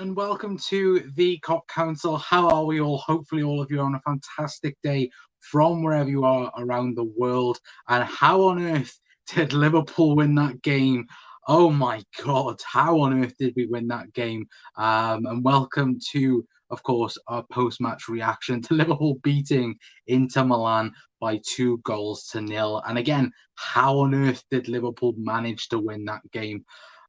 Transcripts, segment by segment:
and welcome to the COP Council. How are we all? Hopefully all of you are on a fantastic day from wherever you are around the world. And how on earth did Liverpool win that game? Oh my God, how on earth did we win that game? And welcome to, of course, our post-match reaction to Liverpool beating Inter Milan by 2-0. And again, how on earth did Liverpool manage to win that game?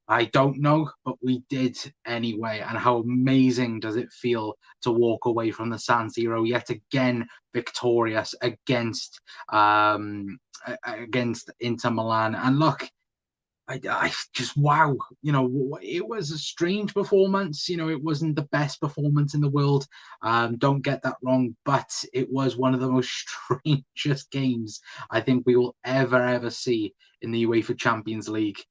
I don't know, but we did anyway. And how amazing does it feel to walk away from the San Siro yet again victorious against Inter Milan? And look, I just wow, it was a strange performance. It wasn't the best performance in the world. Don't get that wrong, but it was one of the most strangest games I think we will ever see in the UEFA Champions League.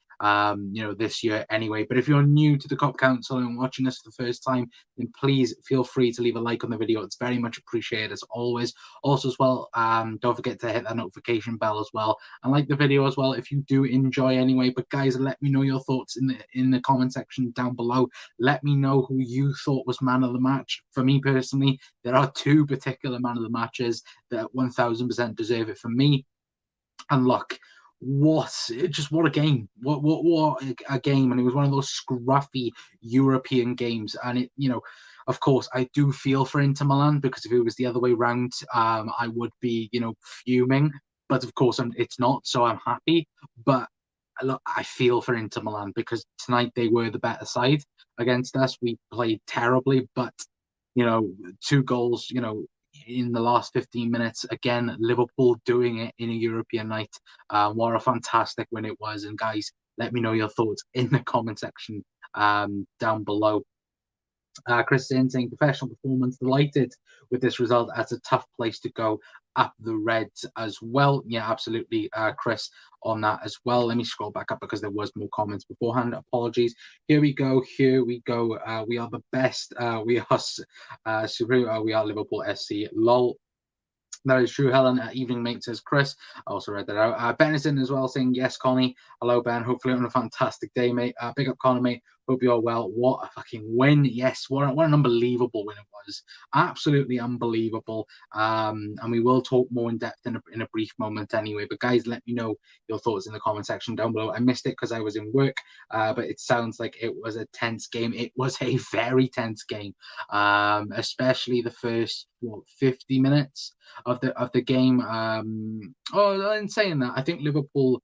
This year anyway. But if you're new to the COP Council and watching us for the first time, then please feel free to leave a like on the video. It's very much appreciated as always. Also as well, don't forget to hit that notification bell as well and like the video as well if you do enjoy anyway. But guys, let me know your thoughts in the comment section down below. Let me know who you thought was man of the match. For me personally, there are two particular man of the matches that 1000% deserve it for me. And look, what a game! What a game! And it was one of those scruffy European games. And it, of course, I do feel for Inter Milan, because if it was the other way round, I would be, fuming. But of course, it's not, so I'm happy. But look, I feel for Inter Milan because tonight they were the better side against us. We played terribly, but 2 goals, in the last 15 minutes. Again, Liverpool doing it in a European night. What a fantastic win it was. And guys, let me know your thoughts in the comment section down below. Chris saying professional performance, delighted with this result. That's a tough place to go up the Reds as well. Yeah, absolutely, Chris, on that as well. Let me scroll back up because there was more comments beforehand. Apologies. Here we go. We are the best. We are superior. We are Liverpool SC. Lol. That is true, Helen. Evening mate, says Chris. I also read that out. Ben is in as well, saying, yes, Connie. Hello, Ben. Hopefully on a fantastic day, mate. Big up, Connor, mate. Hope you're well. What a fucking win. Yes, what an unbelievable win it was. Absolutely unbelievable. And we will talk more in depth in a brief moment anyway. But guys, let me know your thoughts in the comment section down below. I missed it because I was in work, but it sounds like it was a tense game. It was a very tense game, especially the first 50 minutes of the game. In saying that, I think Liverpool,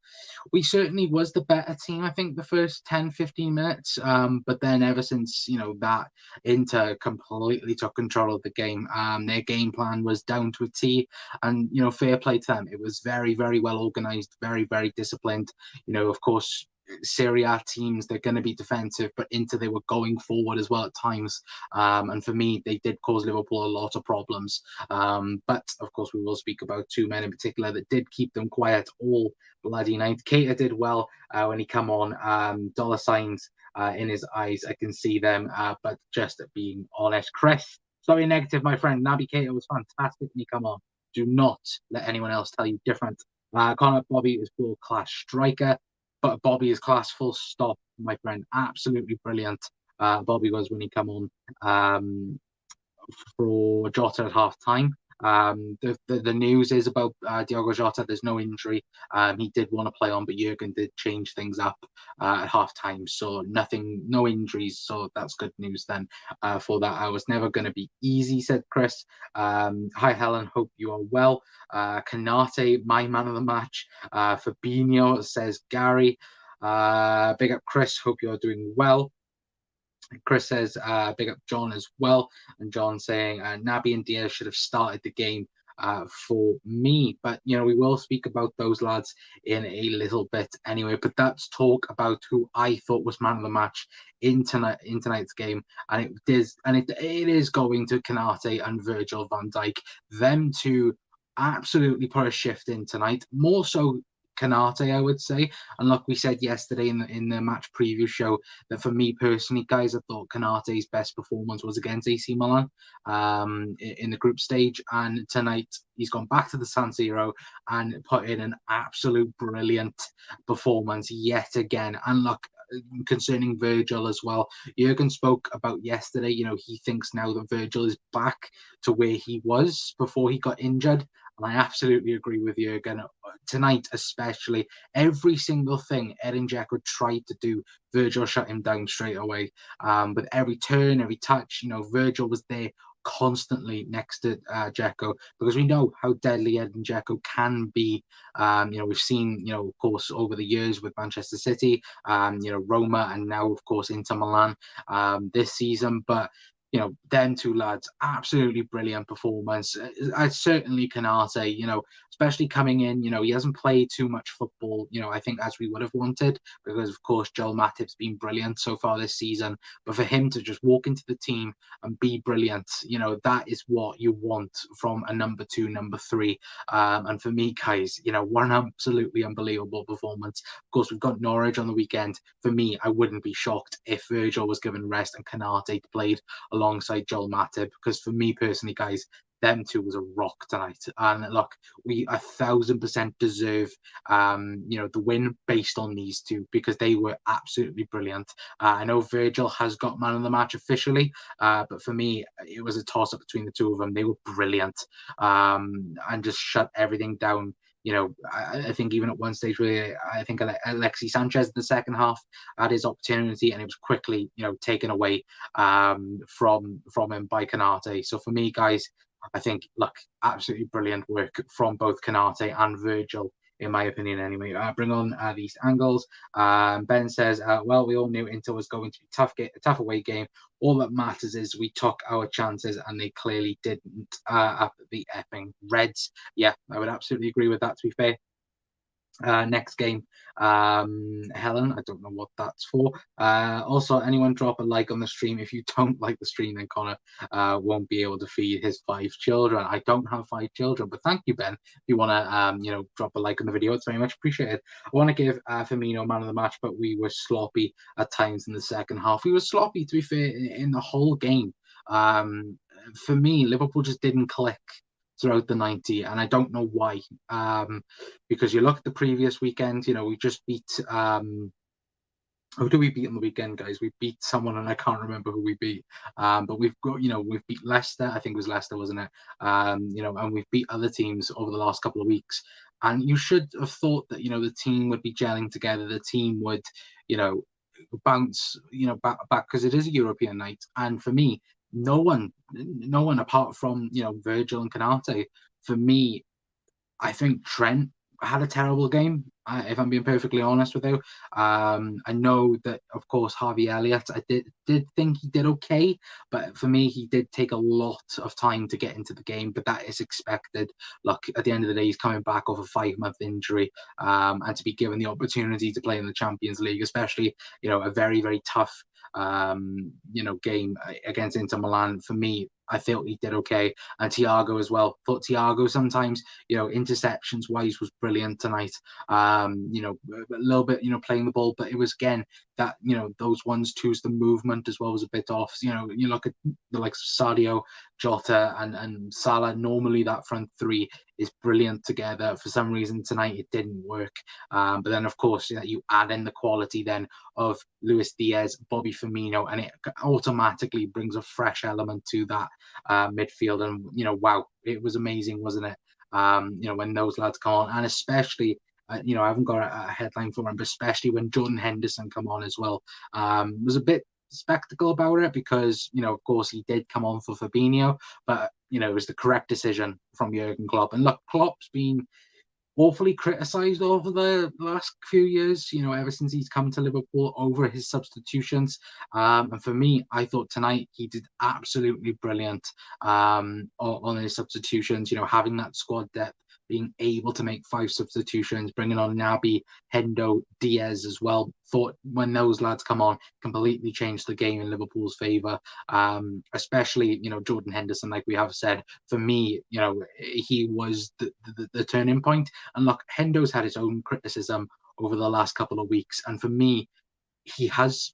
we certainly was the better team, I think, the first 10-15 minutes, but then ever since that, Inter completely took control of the game. Their game plan was down to a T, and fair play to them. It was very, very well organized, very, very disciplined. Of course, Serie A teams, they're going to be defensive, but Inter, they were going forward as well at times. And for me, they did cause Liverpool a lot of problems. But of course, we will speak about two men in particular that did keep them quiet all bloody night. Keita did well when he come on. Dollar signs in his eyes, I can see them. But just being honest, Chris, sorry, negative, my friend. Naby Keita was fantastic when he come on. Do not let anyone else tell you different. Connor Bobby is world-class striker. But Bobby is class, full stop, my friend. Absolutely brilliant. Bobby was when he come on for Jota at half time. The news is about Diogo Jota. There's no injury. He did want to play on, but Jurgen did change things up at half time. So no injuries. So that's good news then for that. I was never going to be easy, said Chris. Hi, Helen. Hope you are well. Kanate, my man of the match. Fabinho, says Gary. Big up, Chris. Hope you're doing well. Chris says, big up John as well. And John saying, Naby and Diaz should have started the game for me. But, we will speak about those lads in a little bit anyway. But let's talk about who I thought was man of the match in tonight's game. And it is going to Kanate and Virgil van Dijk. Them two absolutely put a shift in tonight. More so Kanate, I would say. And like we said yesterday in the match preview show, that for me personally, guys, I thought Kanate's best performance was against AC Milan in the group stage. And tonight, he's gone back to the San Siro and put in an absolute brilliant performance yet again. And look, concerning Virgil as well. Jurgen spoke about yesterday, he thinks now that Virgil is back to where he was before he got injured. And I absolutely agree with Jurgen. Tonight, especially, every single thing Edin Dzeko tried to do, Virgil shut him down straight away. With every turn, every touch, Virgil was there constantly next to Dzeko, because we know how deadly Edin Dzeko can be. We've seen, of course, over the years with Manchester City, Roma, and now, of course, Inter Milan this season. But them two lads, absolutely brilliant performance. I certainly Canate, especially coming in, he hasn't played too much football, I think as we would have wanted, because of course Joel Matip's been brilliant so far this season. But for him to just walk into the team and be brilliant, that is what you want from a number 2, number 3. And for me, guys, what an absolutely unbelievable performance. Of course, we've got Norwich on the weekend. For me, I wouldn't be shocked if Virgil was given rest and Canate played alongside Joel Matip, because for me personally, guys, them two was a rock tonight. And look, we 1,000% deserve, the win based on these two, because they were absolutely brilliant. I know Virgil has got man of the match officially, but for me, it was a toss up between the two of them. They were brilliant, and just shut everything down. I think even at one stage where I think Alexis Sanchez in the second half had his opportunity, and it was quickly, taken away from him by Canate. So for me, guys, I think, look, absolutely brilliant work from both Canate and Virgil, in my opinion, anyway. Bring on these angles. Ben says, well, we all knew Inter was going to be a tough away game. All that matters is we took our chances, and they clearly didn't up the Epping Reds. Yeah, I would absolutely agree with that, to be fair. Next game, Helen, I don't know what that's for. Also, anyone drop a like on the stream. If you don't like the stream, then Connor won't be able to feed his 5 children. I don't have 5 children, but thank you, Ben. If you want to, drop a like on the video, it's very much appreciated. I want to give Firmino man of the match, but we were sloppy at times in the second half. We were sloppy, to be fair, in the whole game. For me, Liverpool just didn't click throughout the 90, and I don't know why. Because you look at the previous weekend, we just beat who do we beat on the weekend, guys? We beat someone, and I can't remember who we beat. But we've got, we've beat Leicester. I think it was Leicester, wasn't it? And we've beat other teams over the last couple of weeks. And you should have thought that, the team would be gelling together. The team would, bounce, back, because it is a European night. And for me, no one apart from, Virgil and Canate, for me, I think Trent had a terrible game, if I'm being perfectly honest with you. I know that, of course, Harvey Elliott, I did think he did okay, but for me, he did take a lot of time to get into the game, but that is expected. Look, at the end of the day, he's coming back off a 5-month injury, and to be given the opportunity to play in the Champions League, especially, a very, very tough game against Inter Milan, for me, I thought he did okay. And Thiago as well. Thought Thiago sometimes, interceptions wise was brilliant tonight. A little bit, playing the ball, but it was again that, those 1s, 2s, the movement as well was a bit off. You look at the likes of Sadio, Jota, and Salah. Normally that front 3 is brilliant together. For some reason tonight it didn't work. But then of course you add in the quality then of Luis Diaz, Bobby Firmino, and it automatically brings a fresh element to that midfield. And wow, it was amazing, wasn't it? When those lads come on, and especially I haven't got a headline for him, but especially when Jordan Henderson come on as well, was a bit spectacle about it, because of course he did come on for Fabinho, but it was the correct decision from Jurgen Klopp. And look, Klopp's been awfully criticised over the last few years, ever since he's come to Liverpool, over his substitutions. And for me, I thought tonight he did absolutely brilliant on his substitutions, having that squad depth, being able to make 5 substitutions, bringing on Naby, Hendo, Diaz as well. Thought when those lads come on, completely changed the game in Liverpool's favour. Especially, Jordan Henderson, like we have said, for me, he was the turning point. And look, Hendo's had his own criticism over the last couple of weeks. And for me, he has,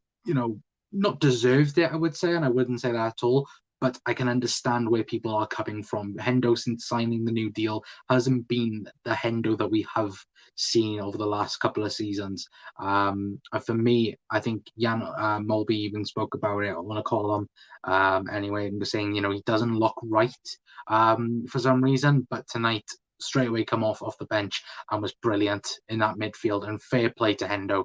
not deserved it, I would say, and I wouldn't say that at all. but I can understand where people are coming from. Hendo, since signing the new deal, hasn't been the Hendo that we have seen over the last couple of seasons. And for me, I think Jan Molby even spoke about it. I want to call him anyway, and was saying, he doesn't look right for some reason, but tonight straight away come off the bench and was brilliant in that midfield, and fair play to Hendo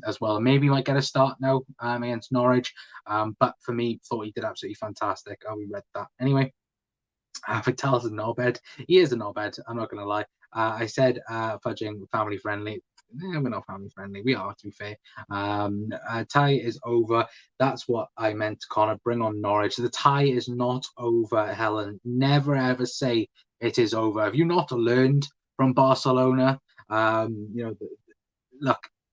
as well. Maybe might get a start now against Norwich, but for me, thought he did absolutely fantastic. We read that anyway. Vitel's a knobhead. He is a knobhead, I'm not going to lie. I said fudging family friendly. We're not family friendly. We are, to be fair. Tie is over. That's what I meant, Connor. Bring on Norwich. The tie is not over, Helen. Never ever say it is over. Have you not learned from Barcelona? Look,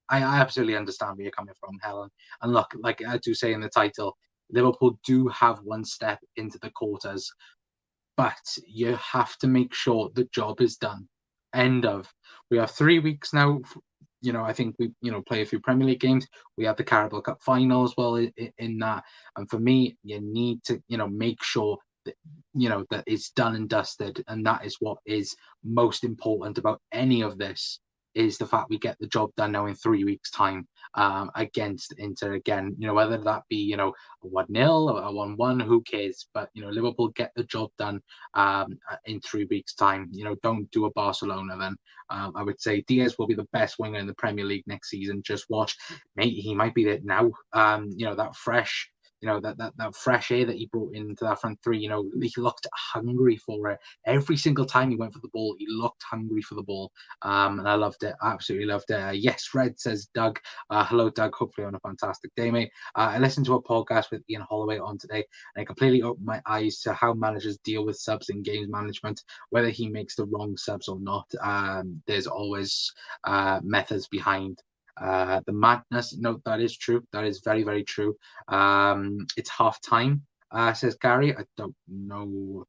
I absolutely understand where you're coming from, Helen. And look, like I do say in the title, Liverpool do have one step into the quarters, but you have to make sure the job is done. End of. We have 3 weeks now. I think we, play a few Premier League games. We have the Carabao Cup final as well in that. And for me, you need to, make sure that, that it's done and dusted. And that is what is most important about any of this, is the fact we get the job done now in 3 weeks' time against Inter again. Whether that be, a 1-0 or a 1-1, who cares? But, Liverpool get the job done in 3 weeks' time. Don't do a Barcelona then. I would say Diaz will be the best winger in the Premier League next season. Just watch. Mate, he might be there now. That fresh that fresh air that he brought into that front three, he looked hungry for it. Every single time he went for the ball, he looked hungry for the ball. And I loved it. I absolutely loved it. Yes, Fred, says Doug. Hello, Doug. Hopefully on a fantastic day, mate. I listened to a podcast with Ian Holloway on today, and it completely opened my eyes to how managers deal with subs in games management, whether he makes the wrong subs or not. There's always methods behind the madness. No, that is true. That is very, very true. It's half time, says Gary. I don't know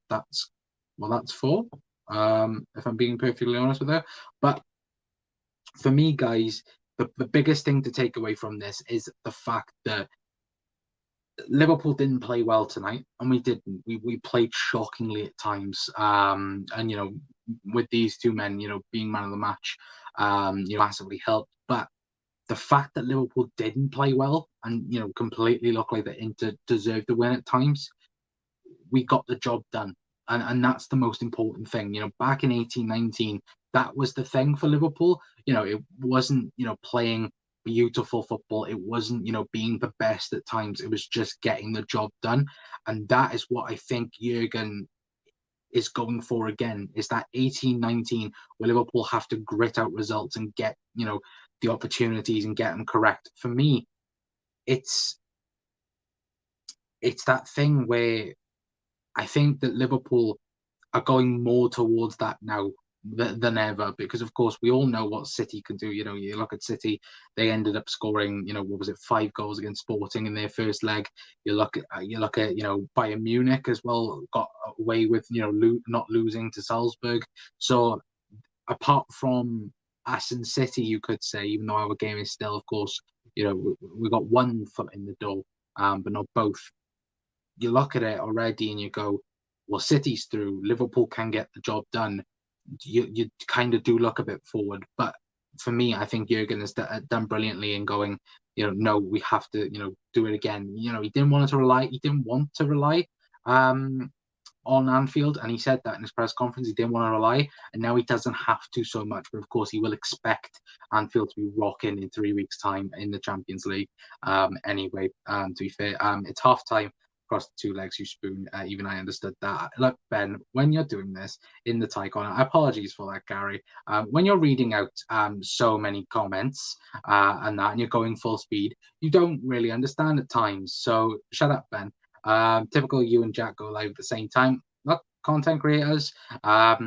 what that's for. If I'm being perfectly honest with her. But for me, guys, the biggest thing to take away from this is the fact that Liverpool didn't play well tonight, and we didn't. We played shockingly at times. And with these two men, being man of the match, massively helped. But the fact that Liverpool didn't play well and completely looked like the Inter deserved the win at times, we got the job done, and that's the most important thing. Back in 18-19, that was the thing for Liverpool. It wasn't playing beautiful football. It wasn't being the best at times. It was just getting the job done, and that is what I think Jurgen is going for again, is that 18-19 where Liverpool have to grit out results and get the opportunities and get them correct. For me, it's that thing where I think that Liverpool are going more towards that now than ever, because of course we all know what City can do. You look at City, they ended up scoring, what was it, 5 goals against Sporting in their first leg. You look at Bayern Munich as well, got away with not losing to Salzburg. So apart from us and City, you could say, even though our game is still, of course, we got one foot in the door, but not both. You look at it already and you go, well, City's through. Liverpool can get the job done. You kind of do look a bit forward. But for me, I think Jurgen has done brilliantly in going, no, we have to, do it again. He didn't want to rely. He didn't want to rely on Anfield, and he said that in his press conference. He didn't want to rely, and now he doesn't have to so much. But of course, he will expect Anfield to be rocking in 3 weeks' time in the Champions League. Anyway, to be fair, it's half time. Across the 2 legs you spoon. Even I understood that. Look, Ben, when you're doing this in the tie corner, apologies for that, Gary. When you're reading out so many comments and you're going full speed, you don't really understand at times. So shut up, Ben. Typical you and Jack go live at the same time. Look, content creators. I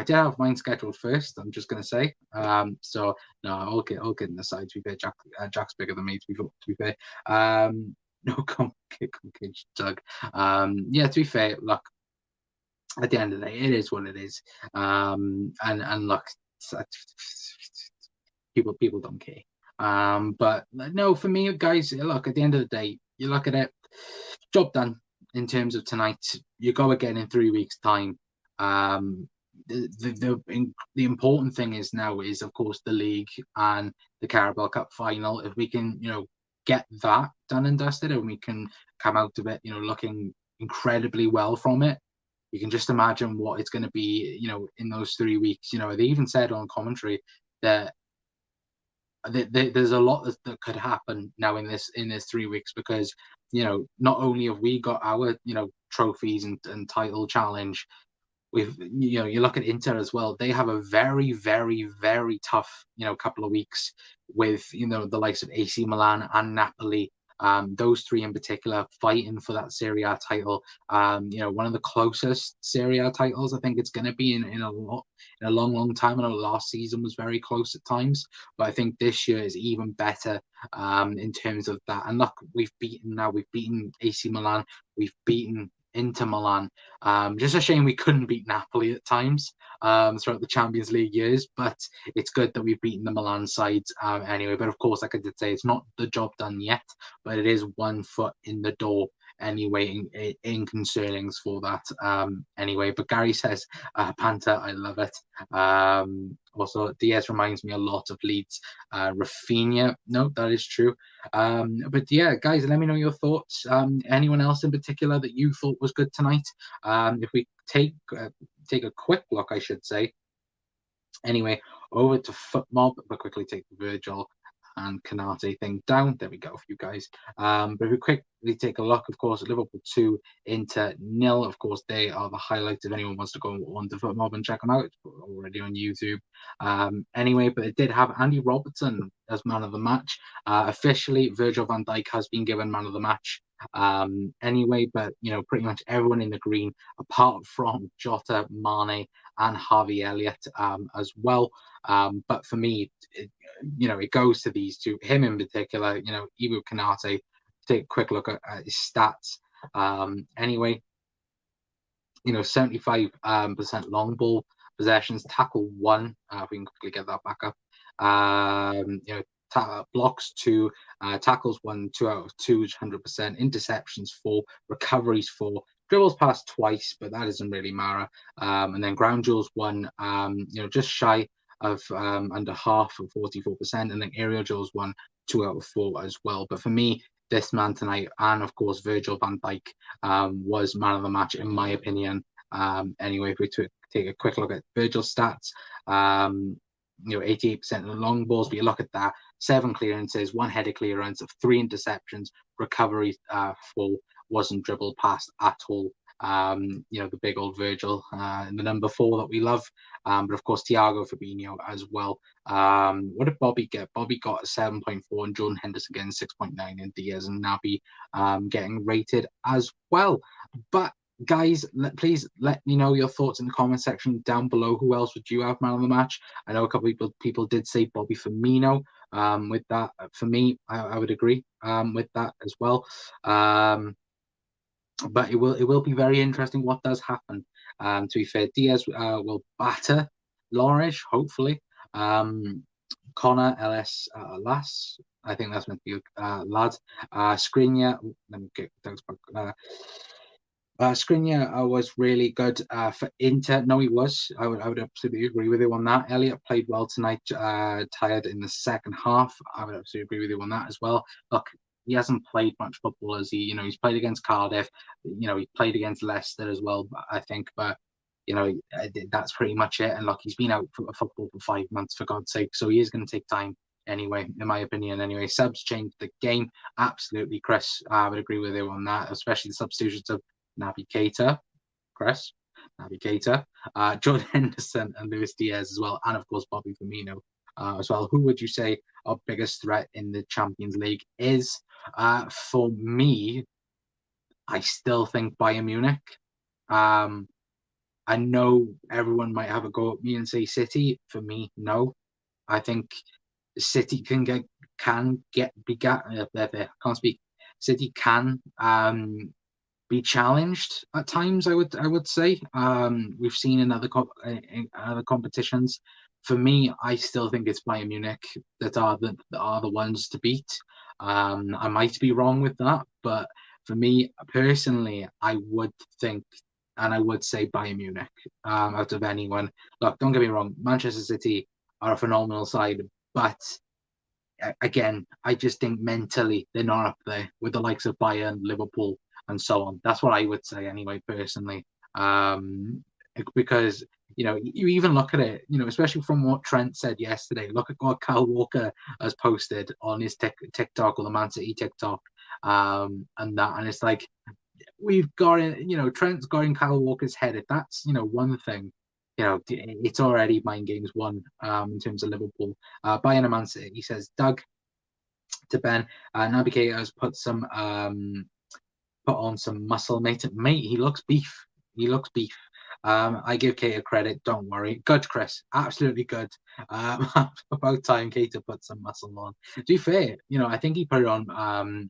did have mine scheduled first, I'm just going to say. So, no, I'll get in the side. To be fair, Jack's bigger than me, to be fair. No complication, Doug. To be fair, look, at the end of the day, it is what it is. And look, people don't care. But no, for me, guys, look, at the end of the day, you look at it, job done. in terms of tonight, you go again in 3 weeks' time. Um, the important thing is now is of course the league and the Carabao Cup final. If we can, get that done and dusted, and we can come out of it, looking incredibly well from it, you can just imagine what it's going to be, in those 3 weeks. They even said on commentary that there's a lot that could happen now in this 3 weeks, because not only have we got our trophies and title challenge, with you look at Inter as well. They have a very, very, very tough couple of weeks with the likes of AC Milan and Napoli. Those three in particular fighting for that Serie A title. One of the closest Serie A titles I think it's going to be in a long, long time. I know last season was very close at times, but I think this year is even better in terms of that. And look, we've beaten AC Milan, we've beaten Inter Milan. Just a shame we couldn't beat Napoli at times throughout the Champions League years, but it's good that we've beaten the Milan sides anyway. But of course, like I did say, it's not the job done yet, but it is one foot in the door anyway in concernings for that anyway. But Gary says, Panta, I love it. Also, Diaz reminds me a lot of Leeds. Rafinha, no, that is true. But yeah, guys, let me know your thoughts. Anyone else in particular that you thought was good tonight? If we take a quick look, I should say. Anyway, over to FootMob, but quickly take Virgil and Canate thing down. There we go for you guys. But if we quickly take a look, of course, Liverpool 2, Inter 0. Of course, they are the highlights if anyone wants to go on to FootMob and check them out. It's already on YouTube. Anyway, but it did have Andy Robertson as man of the match. Officially, Virgil van Dijk has been given man of the match. Anyway, but pretty much everyone in the green, apart from Jota, Mane, and Harvey Elliott as well. But for me, it goes to these two, him in particular. Ibu Kanate. Take a quick look at his stats. Anyway, 75% long ball possessions, tackle 1. If we can quickly get that back up. Blocks 2, tackles 1, 2 out of 2, 100%. Interceptions 4, recoveries 4, dribbles past twice, but that doesn't really matter. And then ground duels 1, just shy of under half of 44%, and then aerial duels 1, 2 out of 4 as well. But for me, this man tonight, and of course Virgil van Dijk, was man of the match in my opinion. Anyway, if we take a quick look at Virgil's stats, 88% of the long balls, but you look at that, 7 clearances, 1 headed clearance, 3 interceptions, recovery 4, wasn't dribbled past at all. The big old Virgil, and the number 4 that we love. But of course, Thiago Fabinho as well. What did Bobby get? Bobby got a 7.4, and Jordan Henderson getting 6.9, and Diaz and Naby getting rated as well. But guys, please let me know your thoughts in the comment section down below. Who else would you have man of the match? I know a couple of people did say Bobby Firmino. With that, for me, I would agree with that as well. But it will be very interesting what does happen. To be fair, Diaz will batter Lorish, hopefully. Connor LS Lass, I think that's meant to be lad. Skriniar, let me get those back. Skriniar was really good for Inter. No, he was. I would absolutely agree with you on that. Elliott played well tonight, tired in the second half. I would absolutely agree with you on that as well. Look, he hasn't played much football, as he, he's played against Cardiff. He played against Leicester as well, I think. But, that's pretty much it. And look, he's been out for football for 5 months, for God's sake. So he is going to take time anyway, in my opinion. Anyway, subs changed the game. Absolutely, Chris. I would agree with you on that, especially the substitutions of Naby Keita, Chris, Naby Keita, Jordan Henderson and Luis Diaz as well, and of course Bobby Firmino as well. Who would you say our biggest threat in the Champions League is? For me, I still think Bayern Munich. I know everyone might have a go at me and say City. For me, no. I think City can't speak. City can be challenged at times. I would say we've seen in other competitions. For me, I still think it's Bayern Munich that are the ones to beat. I might be wrong with that, but For me personally, I would think, and I would say Bayern Munich out of anyone. Look, don't get me wrong, Manchester City are a phenomenal side, but again, I just think mentally they're not up there with the likes of Bayern, Liverpool, and so on. That's what I would say anyway, personally. Um, because you even look at it, especially from what Trent said yesterday. Look at what Kyle Walker has posted on his TikTok or the Man City TikTok, and it's like we've got it. Trent's got in Kyle Walker's head. If that's one thing, it's already mind games won in terms of Liverpool. Bayern and Man City, he says, Doug to Ben, Navigator has put on some muscle, mate. He looks beef. He looks beef. I give Cater credit. Don't worry. Good, Chris. Absolutely good. About time Cater put some muscle on. To be fair, I think he put it on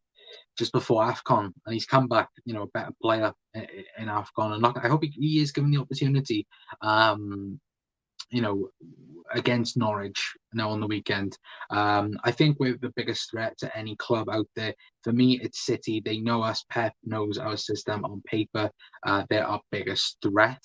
just before AFCON, and he's come back, a better player in AFCON. And look, I hope he is given the opportunity, against Norwich now on the weekend. I think we're the biggest threat to any club out there. For me, it's City. They know us. Pep knows our system on paper. They're our biggest threat.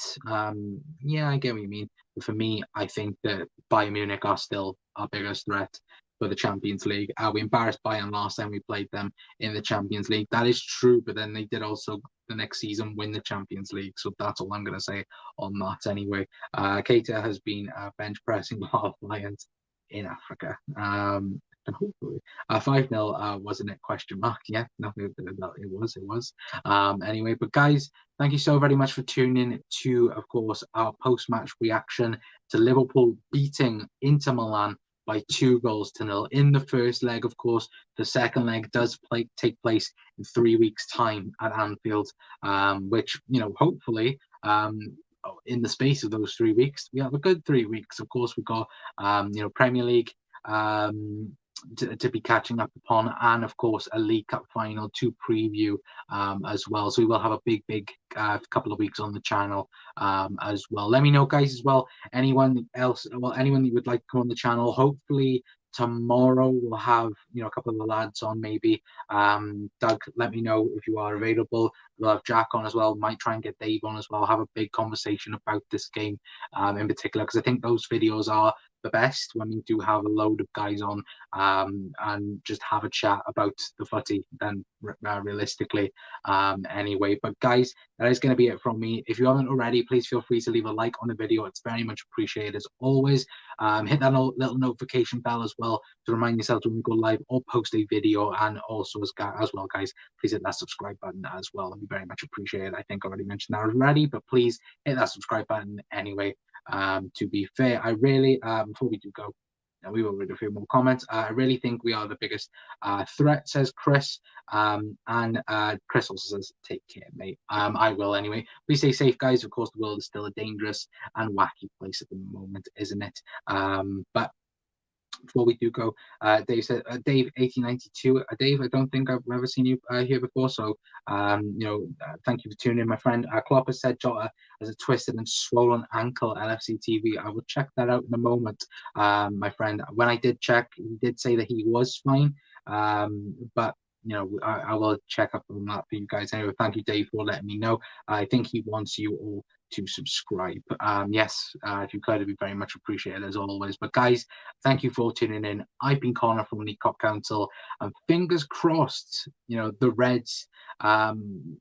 Yeah, I get what you mean. But for me, I think that Bayern Munich are still our biggest threat for the Champions League. We embarrassed Bayern last time we played them in the Champions League. That is true, but then they did also the next season win the Champions League. So that's all I'm going to say on that anyway. Keita has been bench pressing half Lions in Africa. And hopefully 5-0 wasn't it, question mark? Yeah, no, it was. Anyway, but guys, thank you so very much for tuning in to, of course, our post-match reaction to Liverpool beating Inter Milan by 2-0 in the first leg. Of course, the second leg does take place in 3 weeks' time at Anfield, which, hopefully, in the space of those 3 weeks, we have a good 3 weeks. Of course, we've got, Premier League to be catching up upon, and of course a League Cup final to preview as well. So we will have a big couple of weeks on the channel as well. Let me know, guys, as well. Anyone that would like to come on the channel. Hopefully tomorrow we'll have a couple of the lads on, maybe. Doug, let me know if you are available. We'll have Jack on as well. Might try and get Dave on as well. Have a big conversation about this game in particular, because I think those videos are the best when we do have a load of guys on and just have a chat about the footy then realistically anyway. But guys, that is going to be it from me. If you haven't already, please feel free to leave a like on the video. It's very much appreciated as always. Hit that little notification bell as well to remind yourselves when we go live or post a video, and also as well, guys, please hit that subscribe button as well. It'd be very much appreciated. I think I already mentioned that already, but please hit that subscribe button anyway. To be fair, I really, before we do go, we will read a few more comments. I really think we are the biggest threat, says Chris. And Chris also says, take care, mate. I will anyway. Please stay safe, guys. Of course, the world is still a dangerous and wacky place at the moment, isn't it? But before we do go, Dave said, Dave 1892. Dave, I don't think I've ever seen you here before, so thank you for tuning in, my friend. Klopp has said Jota has a twisted and swollen ankle. LFC TV. I will check that out in a moment, my friend. When I did check, he did say that he was fine, but I will check up on that for you guys anyway. Thank you, Dave, for letting me know. I think he wants you all to subscribe. Yes, if you could, it'd be very much appreciated as always. But guys, thank you for tuning in. I've been Connor from the Cop Council, and fingers crossed, the Reds can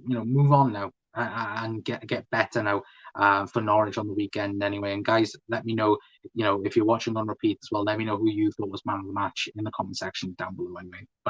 move on now and get better now for Norwich on the weekend anyway. And guys, let me know, if you're watching on repeat as well, let me know who you thought was man of the match in the comment section down below anyway.